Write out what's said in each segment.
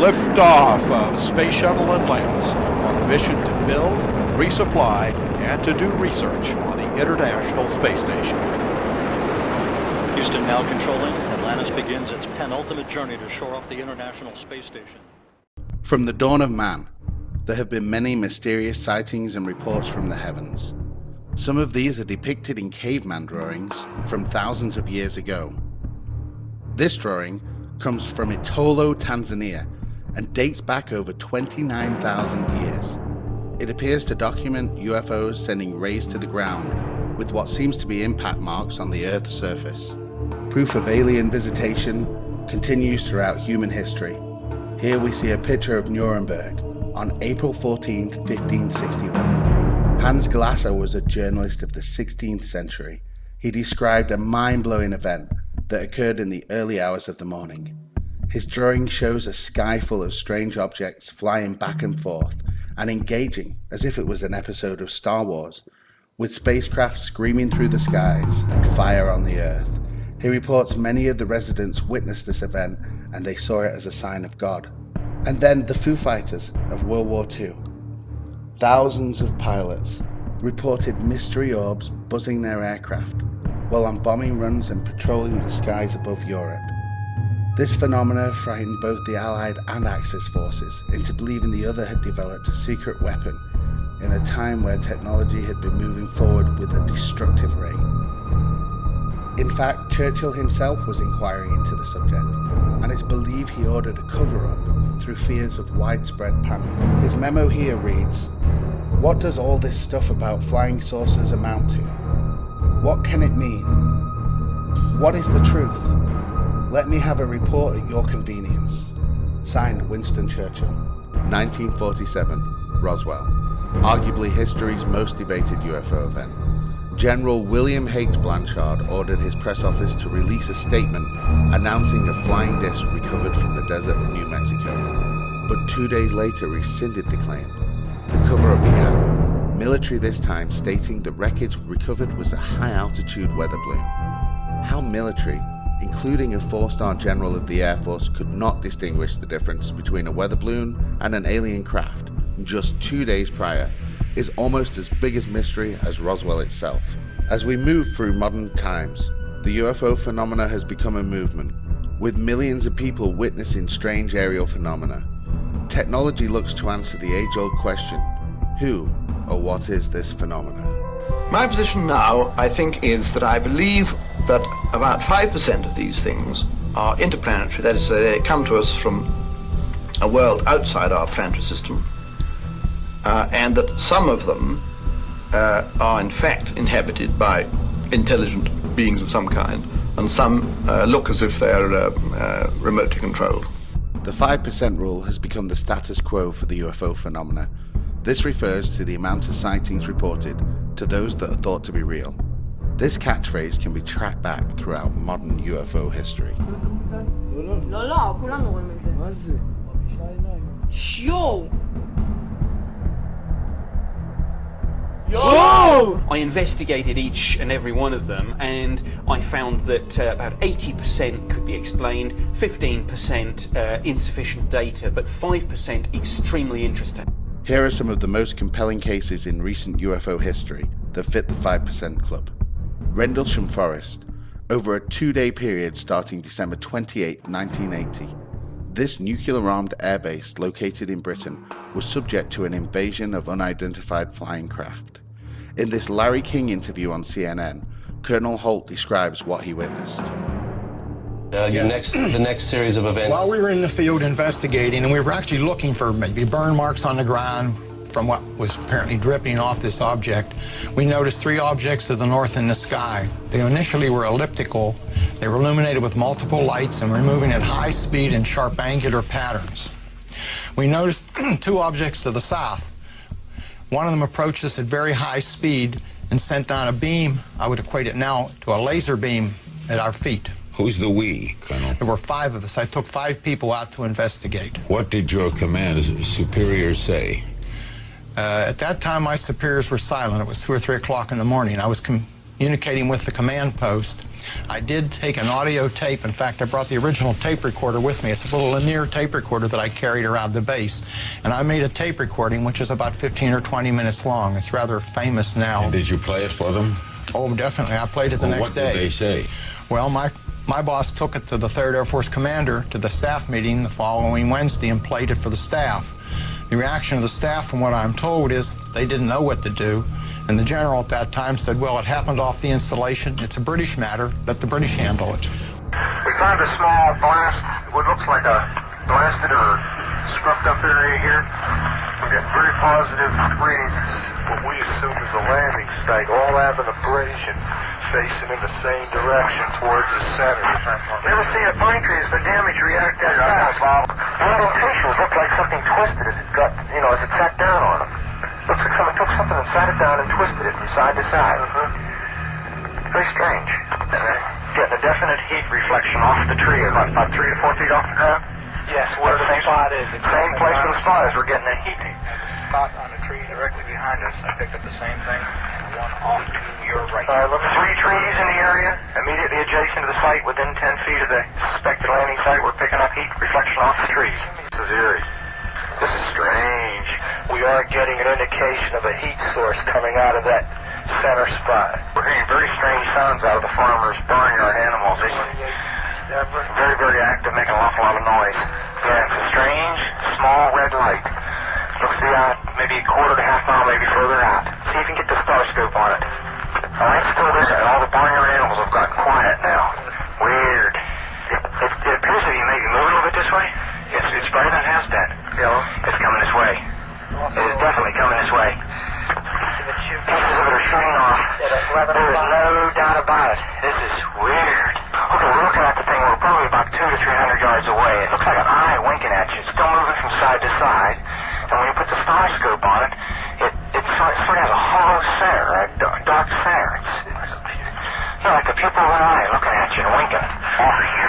Liftoff of Space Shuttle Atlantis on a mission to build, resupply, and to do research on the International Space Station. Houston now controlling. Atlantis begins its penultimate journey to shore up the International Space Station. From the dawn of man, there have been many mysterious sightings and reports from the heavens. Some of these are depicted in caveman drawings from thousands of years ago. This drawing comes from Itolo, Tanzania, and dates back over 29,000 years. It appears to document UFOs sending rays to the ground with what seems to be impact marks on the Earth's surface. Proof of alien visitation continues throughout human history. Here we see a picture of Nuremberg on April 14, 1561. Hans Glasser was a journalist of the 16th century. He described a mind-blowing event that occurred in the early hours of the morning. His drawing shows a sky full of strange objects flying back and forth and engaging as if it was an episode of Star Wars, with spacecraft screaming through the skies and fire on the Earth. He reports many of the residents witnessed this event and they saw it as a sign of God. And then the Foo Fighters of World War II. Thousands of pilots reported mystery orbs buzzing their aircraft while on bombing runs and patrolling the skies above Europe. This phenomena frightened both the Allied and Axis forces into believing the other had developed a secret weapon in a time where technology had been moving forward with a destructive rate. In fact, Churchill himself was inquiring into the subject, and it's believed he ordered a cover-up through fears of widespread panic. His memo here reads, "What does all this stuff about flying saucers amount to? What can it mean? What is the truth? Let me have a report at your convenience." Signed, Winston Churchill. 1947, Roswell. Arguably history's most debated UFO event. General William H. Blanchard ordered his press office to release a statement announcing a flying disc recovered from the desert of New Mexico, but 2 days later rescinded the claim. The cover-up began, military this time stating the wreckage recovered was a high-altitude weather balloon. How military, including a 4-star general of the Air Force, could not distinguish the difference between a weather balloon and an alien craft just 2 days prior is almost as big a mystery as Roswell itself. As we move through modern times, the UFO phenomena has become a movement, with millions of people witnessing strange aerial phenomena. Technology looks to answer the age-old question, who or what is this phenomena? My position now, I think, is that I believe that about 5% of these things are interplanetary, that is, they come to us from a world outside our planetary system, and that some of them are in fact inhabited by intelligent beings of some kind, and some look as if they're remotely controlled. The 5% rule has become the status quo for the UFO phenomena. This refers to the amount of sightings reported to those that are thought to be real. This catchphrase can be tracked back throughout modern UFO history. I investigated each and every one of them, and I found that about 80% could be explained, 15% insufficient data, but 5% extremely interesting. Here are some of the most compelling cases in recent UFO history that fit the 5% club. Rendlesham Forest. Over a 2-day period starting December 28, 1980, this nuclear-armed airbase located in Britain was subject to an invasion of unidentified flying craft. In this Larry King interview on CNN, Colonel Holt describes what he witnessed. The next series of events. While we were in the field investigating, and we were actually looking for maybe burn marks on the ground from what was apparently dripping off this object, we noticed 3 objects to the north in the sky. They initially were elliptical. They were illuminated with multiple lights and were moving at high speed in sharp angular patterns. We noticed 2 objects to the south. One of them approached us at very high speed and sent down a beam. I would equate it now to a laser beam at our feet. Who's the we, Colonel? There were 5 of us. I took 5 people out to investigate. What did your command superiors say? At that time, my superiors were silent. It was 2 or 3 o'clock in the morning. I was communicating with the command post. I did take an audio tape. In fact, I brought the original tape recorder with me. It's a little linear tape recorder that I carried around the base. And I made a tape recording, which is about 15 or 20 minutes long. It's rather famous now. And did you play it for them? Oh, definitely. I played it the next day. What did they say? Well, my boss took it to the 3rd Air Force commander to the staff meeting the following Wednesday and played it for the staff. The reaction of the staff, from what I'm told, is they didn't know what to do. And the general at that time said, well, it happened off the installation. It's a British matter. Let the British handle it. We found a small blast, what looks like a blasted or scrubbed up area here. We got very positive readings. What we assume is a landing site, all having abrasion, facing in the same direction towards the center. Never seen a pine tree as the damage react that fast. The indentations look like something twisted as it got, as it sat down on them. Looks like someone took something and sat it down and twisted it from side to side. Very strange. Getting a definite heat reflection off the tree, about 3 to 4 feet off the ground. Yes, where the spot is. Same place where the spot is. We're getting that heat. Spot on the tree directly behind us. I picked up the same thing, and one off to your right. 3 trees in the area, immediately adjacent to the site, within 10 feet of the suspected landing site. We're picking up heat reflection off the trees. This is eerie. This is strange. We are getting an indication of a heat source coming out of that center spot. We're hearing very strange sounds out of the farmers burning our animals. It's very, very active, making an awful lot of noise. Yeah, it's a strange, small red light. Looks to be out maybe a quarter to half mile, maybe further out. See if you can get the star scope on it. The light's still there, and all the barnyard animals have gotten quiet now. Weird. It appears to be maybe moving a little bit this way. It's brighter than it has been. It's coming this way. It is definitely coming this way. Pieces of it are shooting off. There is no doubt about it. This is weird. Okay, we're looking at the thing. We're probably about 200 to 300 yards away. It looks like an eye winking at you. It's still moving from side to side. And when you put the star scope on it, it sort of has a hollow center, a dark center. It's like the pupil of an eye looking at you and winking.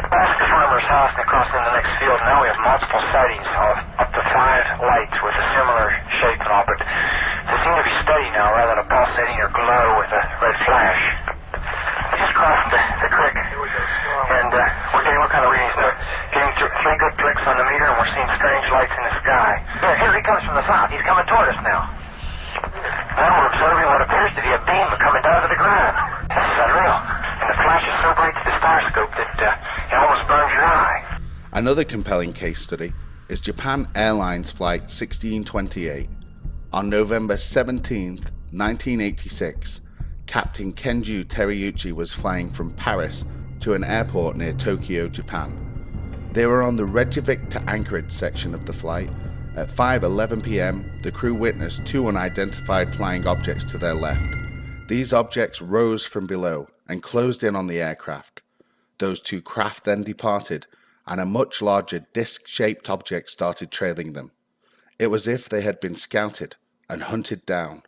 Past the farmer's house and across in the next field, now we have multiple sightings of up to 5 lights with a similar shape and all, but they seem to be steady now rather than a pulsating or glow with a red flash. We just crossed the creek, and we're getting what kind of readings now? Getting 3 good clicks on the meter, and we're seeing strange lights in the sky. Here he comes from the south. He's coming toward us now. Now we're observing what appears to be a beam coming down to the ground. This is unreal. And the flash is so bright to the star scope that it almost burns your eye. Another compelling case study is Japan Airlines Flight 1628. On November 17th, 1986, Captain Kenju Teriyuchi was flying from Paris to an airport near Tokyo, Japan. They were on the Reykjavik to Anchorage section of the flight. At 5:11 p.m., the crew witnessed 2 unidentified flying objects to their left. These objects rose from below and closed in on the aircraft. Those 2 craft then departed, and a much larger disc-shaped object started trailing them. It was as if they had been scouted and hunted down.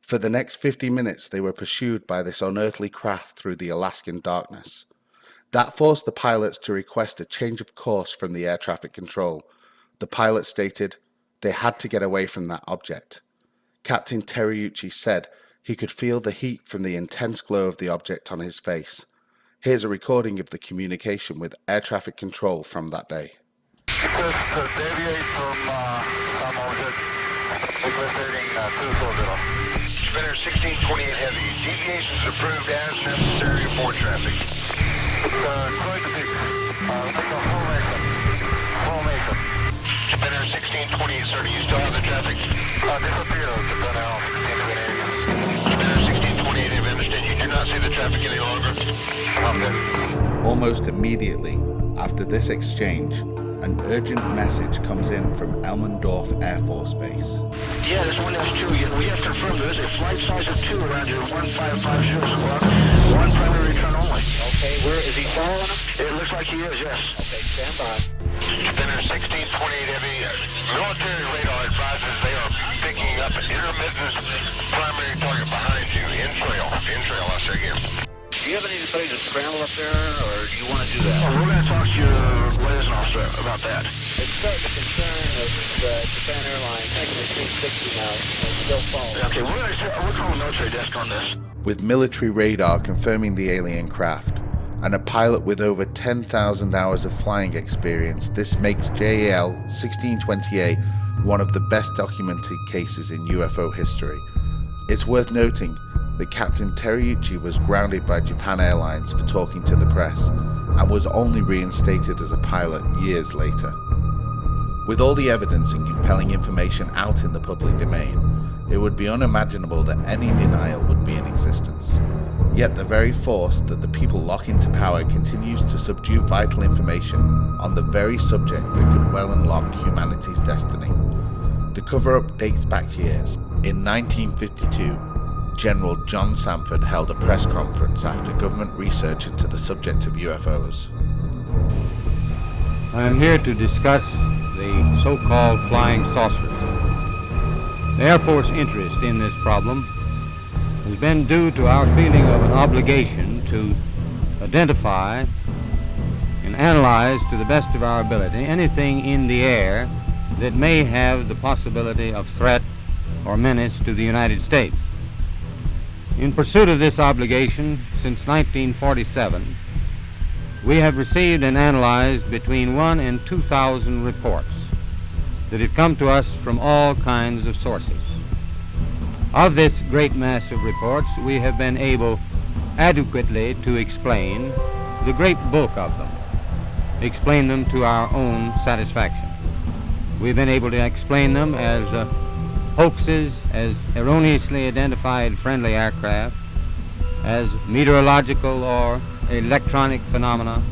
For the next 50 minutes, they were pursued by this unearthly craft through the Alaskan darkness. That forced the pilots to request a change of course from the air traffic control. The pilot stated they had to get away from that object. Captain Teriyuchi said he could feel the heat from the intense glow of the object on his face. Here's a recording of the communication with air traffic control from that day. Deviate from some object, equating 240. Spinner 1628 heavy. Deviation is approved as necessary for traffic. Quite a big. Make a formation. Spinner 1628, sir, do you still have the traffic? Disappear to burn out into an area. Spinner 1628, I understand you do not see the traffic any longer. Almost immediately after this exchange, an urgent message comes in from Elmendorf Air Force Base. Yeah, this one is true. We have confirmed there is a flight size of 2 around your 1550 squawk. 1 primary return only. Okay, where is he following him? It looks like he is, yes. Okay, stand by. Spinner 1628 heavy. Military radar advises they are picking up an intermittent primary target behind you. In trail, I say again. Do you have anybody to scramble up there, or do you want to do that? Oh, we're going to talk to your liaison officer about that. it's starting to concern of Japan Airlines making a 360 now, still falling. Okay, we're calling military desk on this. With military radar confirming the alien craft, and a pilot with over 10,000 hours of flying experience, this makes JAL 1628 one of the best documented cases in UFO history. It's worth noting that Captain Teriyuchi was grounded by Japan Airlines for talking to the press, and was only reinstated as a pilot years later. With all the evidence and compelling information out in the public domain, it would be unimaginable that any denial would be in existence. Yet the very force that the people lock into power continues to subdue vital information on the very subject that could well unlock humanity's destiny. The cover-up dates back years. In 1952, General John Sanford held a press conference after government research into the subject of UFOs. I am here to discuss the so-called flying saucers. The Air Force interest in this problem has been due to our feeling of an obligation to identify and analyze to the best of our ability anything in the air that may have the possibility of threat or menace to the United States. In pursuit of this obligation, since 1947, we have received and analyzed between 1,000 and 2,000 reports that have come to us from all kinds of sources. Of this great mass of reports, we have been able adequately to explain the great bulk of them, explain them to our own satisfaction. We've been able to explain them as hoaxes, as erroneously identified friendly aircraft, as meteorological or electronic phenomena,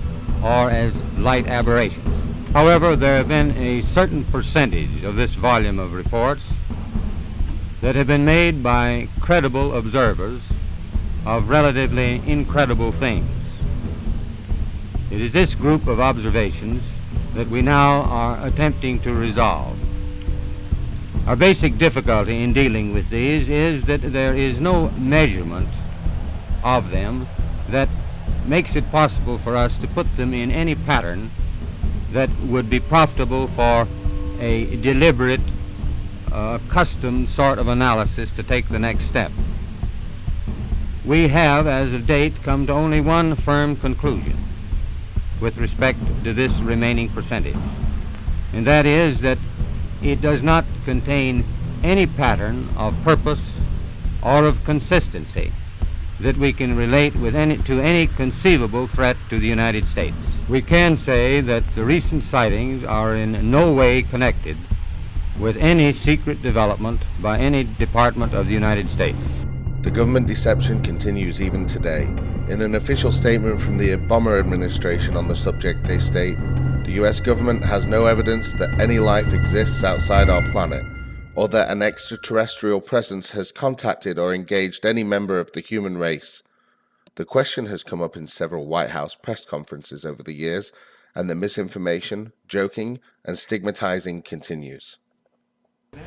or as light aberrations. However, there have been a certain percentage of this volume of reports that have been made by credible observers of relatively incredible things. It is this group of observations that we now are attempting to resolve. Our basic difficulty in dealing with these is that there is no measurement of them that makes it possible for us to put them in any pattern that would be profitable for a deliberate, custom sort of analysis to take the next step. We have, as of date, come to only one firm conclusion with respect to this remaining percentage, and that is that it does not contain any pattern of purpose or of consistency that we can relate with to any conceivable threat to the United States. We can say that the recent sightings are in no way connected with any secret development by any department of the United States. The government deception continues even today. In an official statement from the Obama administration on the subject, they state, "The US government has no evidence that any life exists outside our planet, or that an extraterrestrial presence has contacted or engaged any member of the human race." The question has come up in several White House press conferences over the years, and the misinformation, joking, and stigmatizing continues.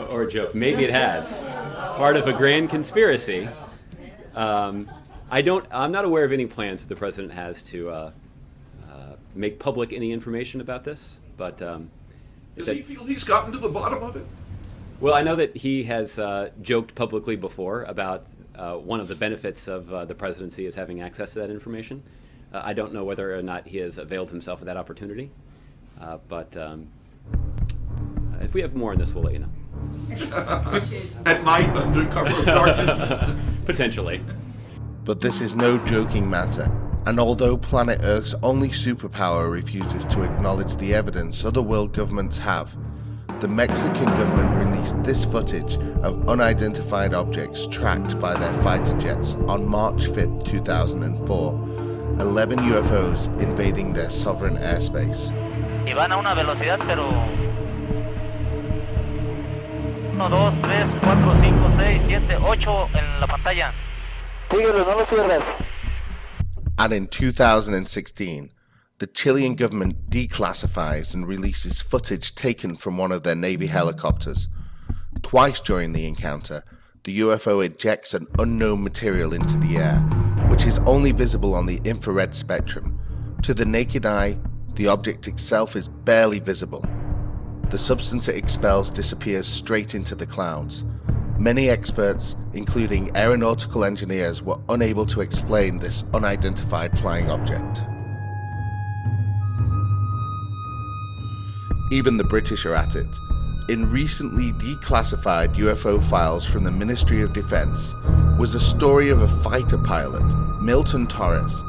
Or a joke. Maybe it has. Part of a grand conspiracy. I'm not aware of any plans the president has to make public any information about this, but does he feel he's gotten to the bottom of it? Well, I know that he has joked publicly before about one of the benefits of the presidency is having access to that information. I don't know whether or not he has availed himself of that opportunity, but if we have more on this, we'll let you know. At night, under cover of darkness? Potentially. But this is no joking matter, and although planet Earth's only superpower refuses to acknowledge the evidence other world governments have, the Mexican government released this footage of unidentified objects tracked by their fighter jets on March 5th, 2004, 11 UFOs invading their sovereign airspace. Y van a una velocidad, pero 1, 2, 3, 4, 5, 6, 7, 8 en la pantalla. Síguelo, no lo cierres. And in 2016, the Chilean government declassifies and releases footage taken from one of their Navy helicopters. Twice during the encounter, the UFO ejects an unknown material into the air, which is only visible on the infrared spectrum. To the naked eye, the object itself is barely visible. the substance it expels disappears straight into the clouds. Many experts, including aeronautical engineers, were unable to explain this unidentified flying object. Even the British are at it. In recently declassified UFO files from the Ministry of Defense was a story of a fighter pilot, Milton Torres,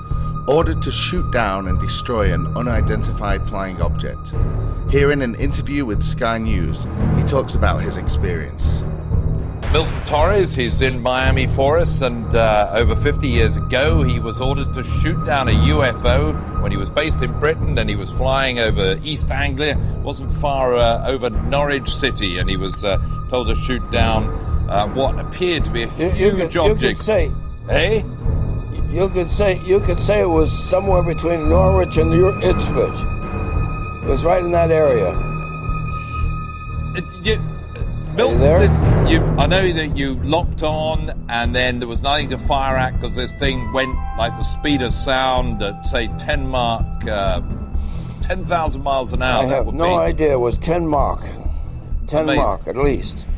ordered to shoot down and destroy an unidentified flying object. Here in an interview with Sky News, he talks about his experience. Milton Torres, he's in Miami for us, and over 50 years ago he was ordered to shoot down a UFO when he was based in Britain, and he was flying over East Anglia, wasn't far over Norwich City, and he was told to shoot down what appeared to be a huge object. You could say, hey? You could say it was somewhere between Norwich and Ipswich. It was right in that area. Milton, I know that you locked on and then there was nothing to fire at because this thing went like the speed of sound at, say, 10,000 miles an hour. I have no idea. It was 10 Mach. 10 Mach, at least.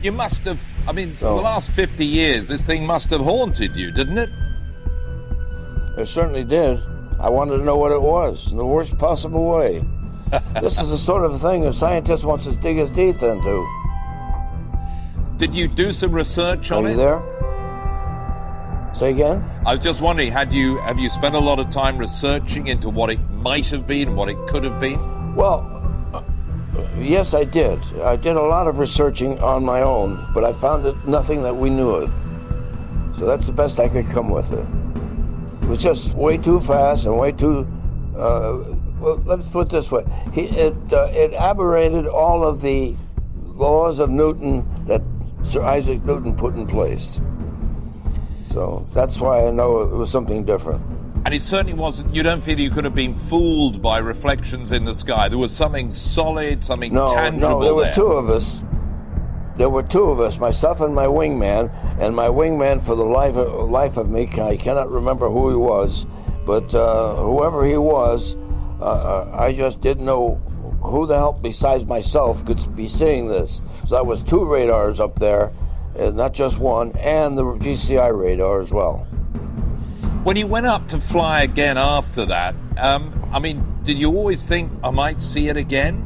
You must have, for the last 50 years, this thing must have haunted you, didn't it? It certainly did. I wanted to know what it was in the worst possible way. This is the sort of thing a scientist wants to dig his teeth into. Did you do some research on it? Are you there? Say again? I was just wondering, have you spent a lot of time researching into what it might have been, what it could have been? Well, yes, I did. I did a lot of researching on my own, but I found nothing that we knew of. So that's the best I could come with it. It was just way too fast and way too... well, let's put it this way. It aberrated all of the laws of Newton that Sir Isaac Newton put in place. So that's why I know it was something different. And it certainly wasn't, you don't feel you could have been fooled by reflections in the sky. There was something solid, something tangible there. No, there were two of us. There were two of us, myself and my wingman. And my wingman, for the life of me, I cannot remember who he was. But whoever he was, I just didn't know who the hell besides myself could be seeing this. So that was two radars up there, not just one, and the GCI radar as well. When you went up to fly again after that, did you always think I might see it again?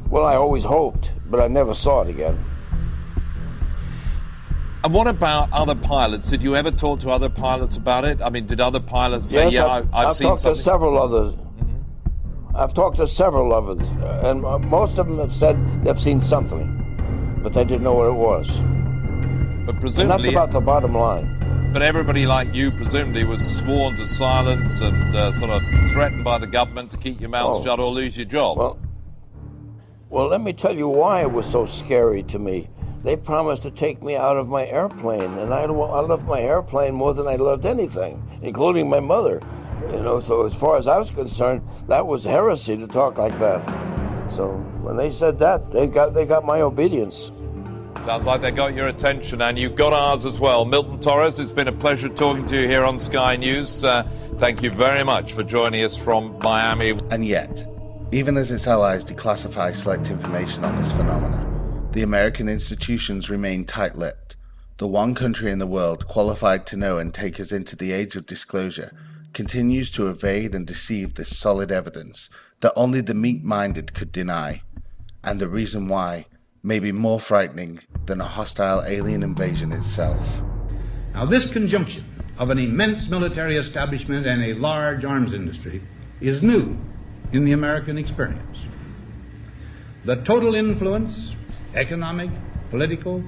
Well, I always hoped, but I never saw it again. And what about other pilots? Did you ever talk to other pilots about it? Did other pilots say, yes, I've seen talked something? to several others. I've talked to several of them, and most of them have said they've seen something, but they didn't know what it was. But presumably, and that's about the bottom line. But everybody like you presumably was sworn to silence and sort of threatened by the government to keep your mouth shut or lose your job. Well, let me tell you why it was so scary to me. They promised to take me out of my airplane, and I loved my airplane more than I loved anything, including my mother. So as far as I was concerned, that was heresy to talk like that. So when they said that, they got my obedience. Sounds like they got your attention, and you got ours as well. Milton Torres, it's been a pleasure talking to you here on Sky News. Thank you very much for joining us from Miami. And yet, even as its allies declassify select information on this phenomena, the American institutions remain tight-lipped. The one country in the world qualified to know and take us into the age of disclosure continues to evade and deceive this solid evidence that only the meek-minded could deny, and the reason why may be more frightening than a hostile alien invasion itself. Now, this conjunction of an immense military establishment and a large arms industry is new in the American experience. The total influence, economic, political,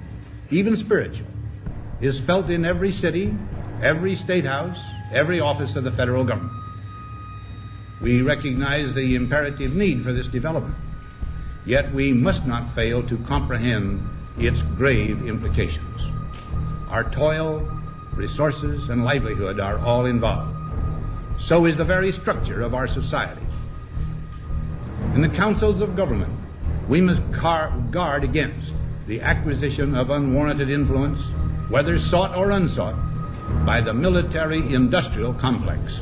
even spiritual, is felt in every city, every state house, every office of the federal government. We recognize the imperative need for this development, yet we must not fail to comprehend its grave implications. Our toil, resources, and livelihood are all involved. So is the very structure of our society. In the councils of government, we must guard against the acquisition of unwarranted influence, whether sought or unsought, by the military-industrial complex.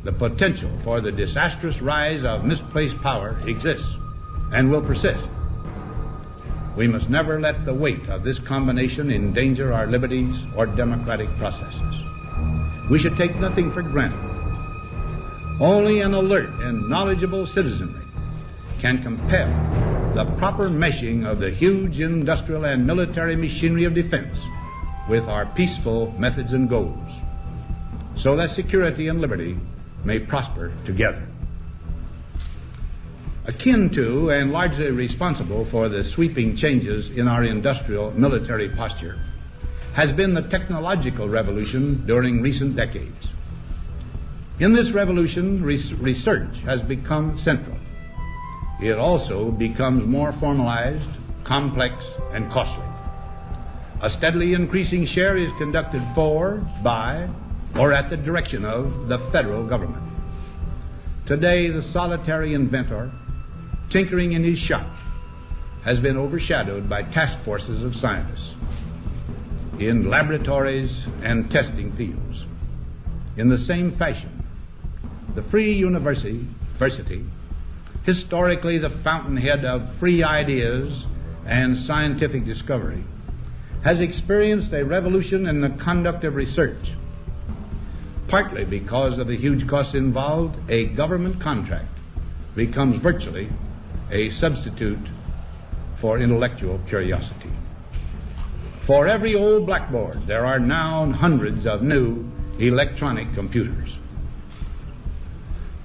the potential for the disastrous rise of misplaced power exists and will persist. We must never let the weight of this combination endanger our liberties or democratic processes. We should take nothing for granted. Only an alert and knowledgeable citizenry can compel the proper meshing of the huge industrial and military machinery of defense with our peaceful methods and goals, so that security and liberty may prosper together. Akin to and largely responsible for the sweeping changes in our industrial military posture has been the technological revolution during recent decades. In this revolution, research has become central. It also becomes more formalized, complex, and costly. A steadily increasing share is conducted for, by, or at the direction of the federal government. Today, the solitary inventor, tinkering in his shop, has been overshadowed by task forces of scientists in laboratories and testing fields. In the same fashion, the free university, historically the fountainhead of free ideas and scientific discovery, has experienced a revolution in the conduct of research. Partly because of the huge costs involved, a government contract becomes virtually a substitute for intellectual curiosity. For every old blackboard, there are now hundreds of new electronic computers.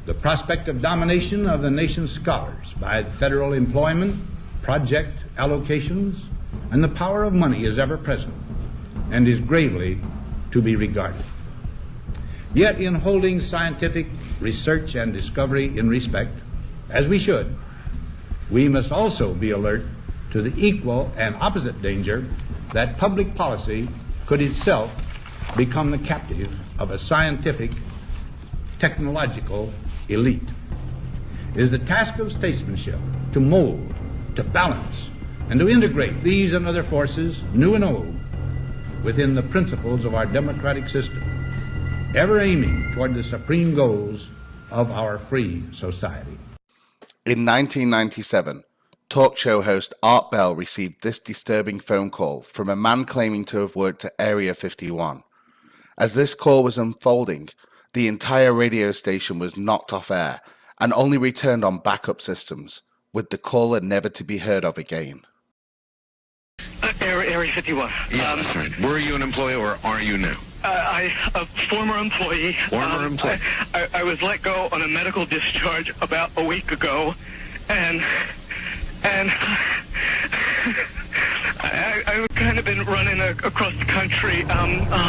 The prospect of domination of the nation's scholars by federal employment, project allocations, and the power of money is ever present and is gravely to be regarded. Yet in holding scientific research and discovery in respect, as we should, we must also be alert to the equal and opposite danger that public policy could itself become the captive of a scientific, technological elite. It is the task of statesmanship to mold, to balance, and to integrate these and other forces, new and old, within the principles of our democratic system, ever aiming toward the supreme goals of our free society. In 1997, talk show host Art Bell received this disturbing phone call from a man claiming to have worked at Area 51. As this call was unfolding, the entire radio station was knocked off air and only returned on backup systems, with the caller never to be heard of again. Area 51. Yeah, that's right. Were you an employee or are you now? A former employee. Former employee. I was let go on a medical discharge about a week ago, and I've kind of been running across the country. Oh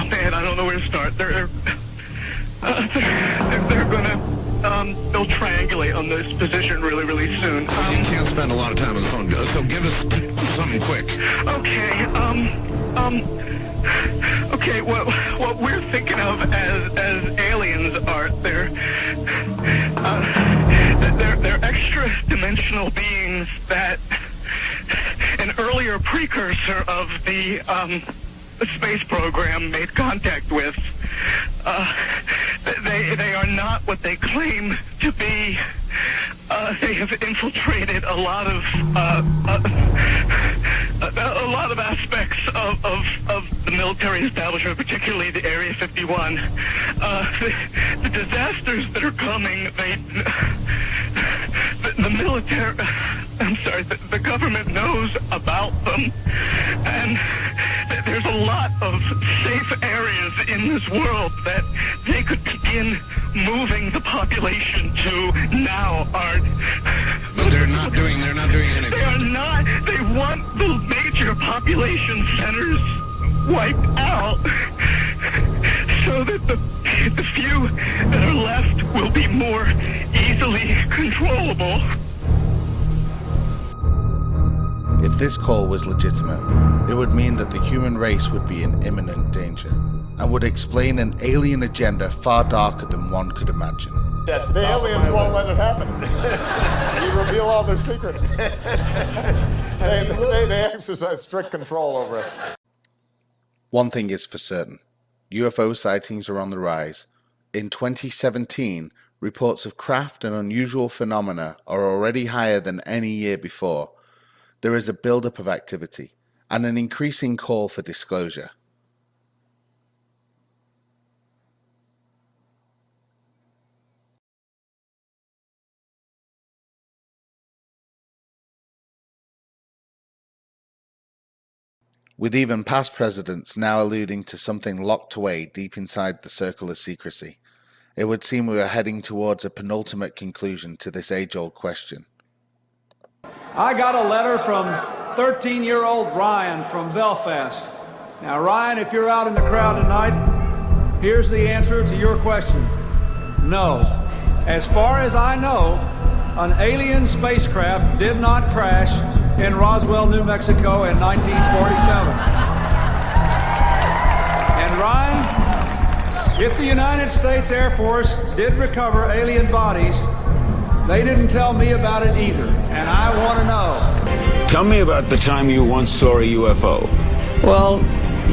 man, I don't know where to start. They're gonna they'll triangulate on this position really soon. You can't spend a lot of time on the phone, so give us something quick. Okay, what we're thinking of as aliens are they're extra dimensional beings that an earlier precursor of the space program made contact with. They are not what they claim to be. They have infiltrated a lot of aspects of the military establishment, particularly the Area 51. The disasters that are coming, the military, the government knows about them, and there's a lot of safe areas in this world that they could begin moving the population to now. But they're not doing anything. They are not. They want the major population centers wiped out so that the few that are left will be more easily controllable. If this call was legitimate, it would mean that the human race would be in imminent danger and would explain an alien agenda far darker than one could imagine. The aliens won't let it happen. You reveal all their secrets. They exercise strict control over us. One thing is for certain. UFO sightings are on the rise, In 2017, reports of craft and unusual phenomena are already higher than any year before. There is a build-up of activity and an increasing call for disclosure. With even past presidents now alluding to something locked away deep inside the circle of secrecy, it would seem we are heading towards a penultimate conclusion to this age-old question. I got a letter from 13-year-old Ryan from Belfast. Now, Ryan, if you're out in the crowd tonight, here's the answer to your question. No. As far as I know, an alien spacecraft did not crash in Roswell, New Mexico in 1947. And Ryan, if the United States Air Force did recover alien bodies, they didn't tell me about it either, and I want to know. Tell me about the time you once saw a UFO. Well,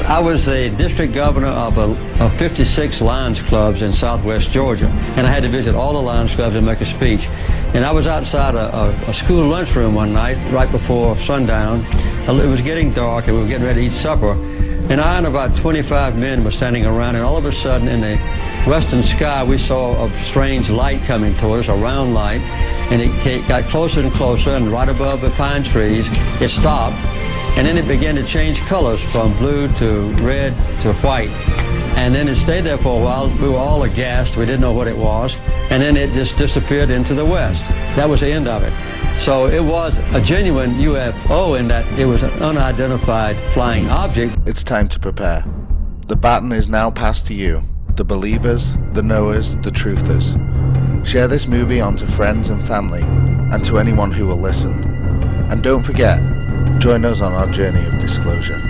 I was the district governor of 56 Lions clubs in southwest Georgia, and I had to visit all the Lions clubs and make a speech. And I was outside a school lunchroom one night, right before sundown. It was getting dark, and we were getting ready to eat supper. And I and about 25 men were standing around, and all of a sudden, in the western sky, we saw a strange light coming toward us, a round light, and it got closer and closer, and right above the pine trees, it stopped. And then it began to change colors from blue to red to white. And then it stayed there for a while. We were all aghast. We didn't know what it was. And then it just disappeared into the west. That was the end of it. So it was a genuine UFO in that it was an unidentified flying object. It's time to prepare. The baton is now passed to you, the believers, the knowers, the truthers. Share this movie on to friends and family, and to anyone who will listen. And don't forget, join us on our journey of disclosure.